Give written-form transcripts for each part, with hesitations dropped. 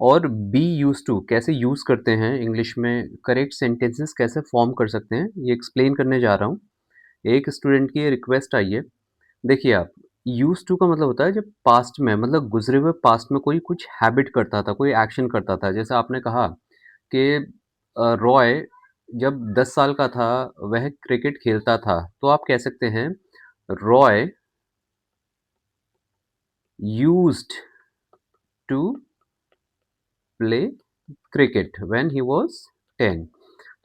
और B use to कैसे use करते हैं इंग्लिश में, करेक्ट सेंटेंसेस कैसे फॉर्म कर सकते हैं, ये एक्सप्लेन करने जा रहा हूँ। एक स्टूडेंट की ये रिक्वेस्ट आई है। देखिए आप, यूज़ टू का मतलब होता है जब पास्ट में, मतलब गुज़रे हुए पास्ट में कोई कुछ हैबिट करता था, कोई एक्शन करता था। जैसे आपने कहा कि रॉय जब 10 साल का था, वह क्रिकेट खेलता था, तो आप कह सकते हैं Roy used to play cricket when he was 10।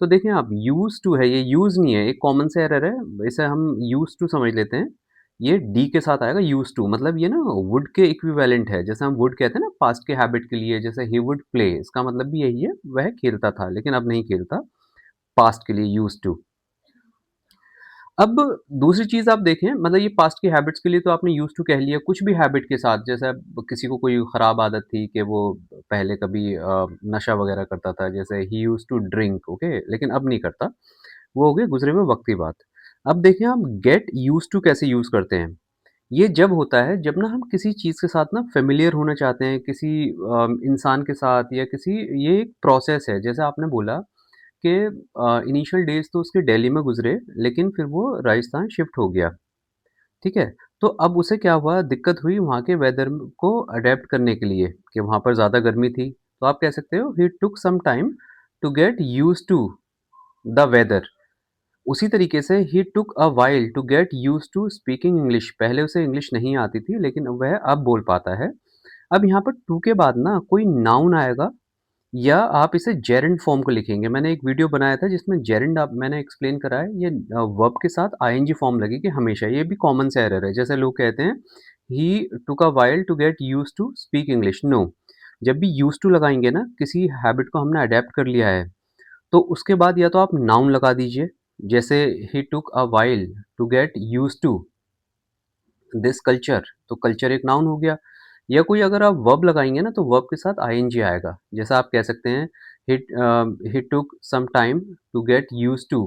तो देखें आप, यूज्ड टू है, ये यूज नहीं है, एक कॉमन सा एरर है, इसे हम यूज्ड टू समझ लेते हैं। ये डी के साथ आएगा यूज्ड टू, मतलब ये ना वुड के इक्विवेलेंट है। जैसे हम वुड कहते हैं ना पास्ट के हैबिट के लिए, जैसे ही वुड प्ले, इसका मतलब भी यही है, वह खेलता था लेकिन अब नहीं खेलता, पास्ट के लिए यूज्ड टू। अब दूसरी चीज़ आप देखें, मतलब ये पास्ट की हैबिट्स के लिए तो आपने यूज़्ड टू कह लिया, कुछ भी हैबिट के साथ, जैसे अब किसी को कोई ख़राब आदत थी कि वो पहले कभी नशा वग़ैरह करता था, जैसे he used to drink, okay, लेकिन अब नहीं करता, वो हो गई गुज़रे हुए वक़्त की बात। अब देखें हम गेट यूज्ड टू कैसे यूज़ करते हैं। ये जब होता है जब ना हम किसी चीज़ के साथ ना फ़ैमिलियर होना चाहते हैं, किसी इंसान के साथ, या किसी, ये एक प्रोसेस है। जैसे आपने बोला कि इनिशियल डेज़ तो उसके दिल्ली में गुज़रे, लेकिन फिर वो राजस्थान शिफ्ट हो गया, ठीक है? तो अब उसे क्या हुआ, दिक्कत हुई वहाँ के वेदर को अडैप्ट करने के लिए, कि वहाँ पर ज़्यादा गर्मी थी। तो आप कह सकते हो he took some time to get used to the weather. उसी तरीके से he took a while to get used to speaking English. पहले उसे इंग्लिश नहीं आती थी, लेकिन वह अब बोल पाता है। अब यहाँ पर टू के बाद ना कोई नाउन आएगा, या आप इसे जेरंड फॉर्म को लिखेंगे। मैंने एक वीडियो बनाया था जिसमें जेरंड आप मैंने एक्सप्लेन करा है, ये वर्ब के साथ आईएनजी फॉर्म लगेगी हमेशा। ये भी कॉमन सा एरर है, जैसे लोग कहते हैं he took a while to get used to speak English. No, जब भी यूज्ड टू लगाएंगे ना, किसी हैबिट को हमने अडेप्ट कर लिया है, तो उसके बाद या तो आप नाउन लगा दीजिए, जैसे he took a while to get used to this culture, तो कल्चर एक नाउन हो गया। या कोई अगर आप वर्ब लगाएंगे ना, तो वर्ब के साथ आईएनजी आएगा। जैसा आप कह सकते हैं he took some time to get used to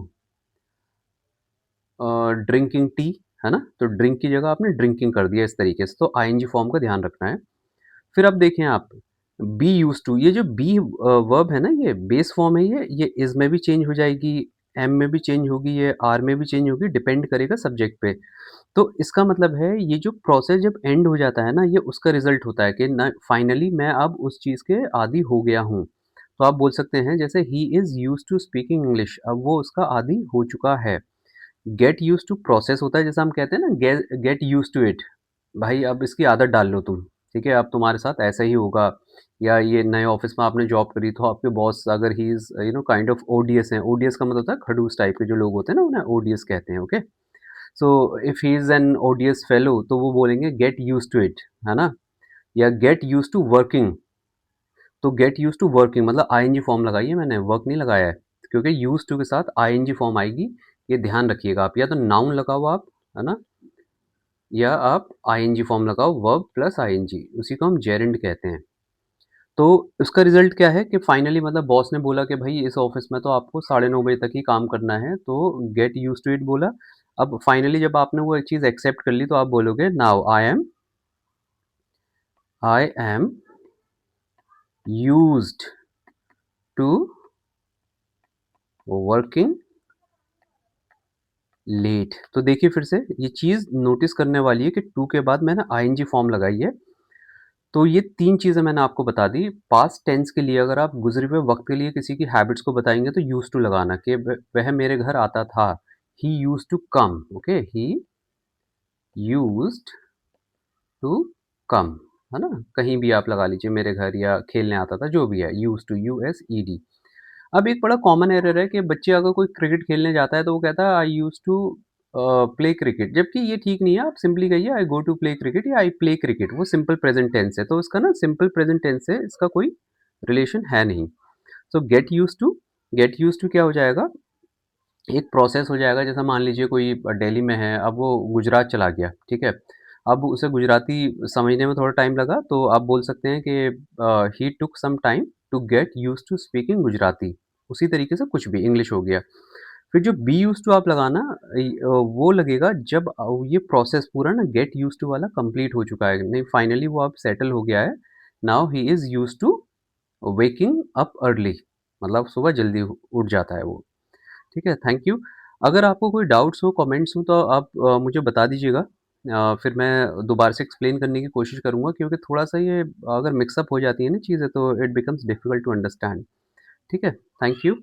drinking tea, है ना? तो ड्रिंक की जगह आपने ड्रिंकिंग कर दिया, इस तरीके से। तो आईएनजी फॉर्म का ध्यान रखना है। फिर अब देखें आप, बी यूज्ड टू, ये जो बी वर्ब है ना, ये बेस फॉर्म है, ये इज में भी चेंज हो जाएगी, एम में भी चेंज होगी, ये आर में भी चेंज होगी, डिपेंड करेगा सब्जेक्ट पे। तो इसका मतलब है, ये जो प्रोसेस जब एंड हो जाता है ना, ये उसका रिजल्ट होता है कि ना फाइनली मैं अब उस चीज़ के आदी हो गया हूँ। तो आप बोल सकते हैं जैसे he is used to speaking English, अब वो उसका आदी हो चुका है। गेट यूज्ड टू प्रोसेस होता है, जैसे हम कहते हैं ना गेट यूज्ड टू इट, भाई अब इसकी आदत डाल लो तुम, ठीक है? अब तुम्हारे साथ ऐसा ही होगा। या ये नए ऑफिस में आपने जॉब करी, तो आपके बॉस अगर he is kind of ODS हैं, ओडीएस का मतलब होता है खड़ूस टाइप के जो लोग होते हैं ना, उन्हें ओडीएस कहते हैं, okay? So if he is an ओडियस fellow, तो वो बोलेंगे गेट यूज टू इट, है ना? या गेट यूज टू वर्किंग, तो गेट यूज टू वर्किंग मतलब आईएनजी फॉर्म लगाई है मैंने, वर्क नहीं लगाया है, क्योंकि यूज टू के साथ आईएनजी फॉर्म आएगी। ये ध्यान रखिएगा आप, या तो नाउन लगाओ आप, है ना, या आप आईएनजी फॉर्म लगाओ, वर्ब प्लस आईएनजी, उसी को हम जेरेंड कहते हैं। तो उसका रिजल्ट क्या है कि फाइनली मतलब बॉस ने बोला कि भाई इस ऑफिस में तो आपको 9:30 बजे तक ही काम करना है, तो गेट यूज टू इट बोला। अब फाइनली जब आपने वो एक चीज़ एक्सेप्ट कर ली, तो आप बोलोगे now I am used to working late. तो देखिए फिर से, ये चीज़ नोटिस करने वाली है कि टू के बाद मैंने आईएनजी फॉर्म लगाई है। तो ये 3 चीज़ें मैंने आपको बता दी। पास्ट टेंस के लिए अगर आप गुज़रे हुए वक़्त के लिए किसी की हैबिट्स को बताएँगे, तो यूज्ड टू लगाना कि वह मेरे घर आता था। He used to come, okay? He used to come, है ना? कहीं भी आप लगा लीजिए, मेरे घर या खेलने आता था, जो भी है, यूज्ड टू, यूएसईडी। अब एक बड़ा कॉमन एरर है कि बच्चे अगर कोई क्रिकेट खेलने जाता है, तो वो कहता है I used to play cricket, जबकि ये ठीक नहीं है। आप सिंपली कहिए I go to play cricket या आई प्ले क्रिकेट, वो सिंपल प्रेजेंट टेंस है, तो इसका ना सिंपल प्रेजेंट टेंस से इसका कोई रिलेशन है नहीं। सो गेट यूज्ड टू क्या हो जाएगा, एक प्रोसेस हो जाएगा। जैसा मान लीजिए कोई दिल्ली में है, अब वो गुजरात चला गया, ठीक है? अब उसे गुजराती समझने में थोड़ा टाइम लगा, तो आप बोल सकते हैं कि he took some time to get used to speaking Gujarati. उसी तरीके से कुछ भी इंग्लिश हो गया। फिर जो बी यूज्ड टू आप लगाना, वो लगेगा जब ये प्रोसेस पूरा ना गेट यूज्ड टू वाला कंप्लीट हो चुका है, नहीं फाइनली वो अब सेटल हो गया है। Now he is used to waking up early मतलब सुबह जल्दी उठ जाता है वो। ठीक है, थैंक यू। अगर आपको कोई डाउट्स हो, कमेंट्स हो तो आप मुझे बता दीजिएगा। फिर मैं दोबारा से एक्सप्लेन करने की कोशिश करूँगा क्योंकि थोड़ा-सा ये अगर मिक्स अप हो जाती है ना चीज़ें तो it becomes difficult to understand. ठीक है, थैंक यू।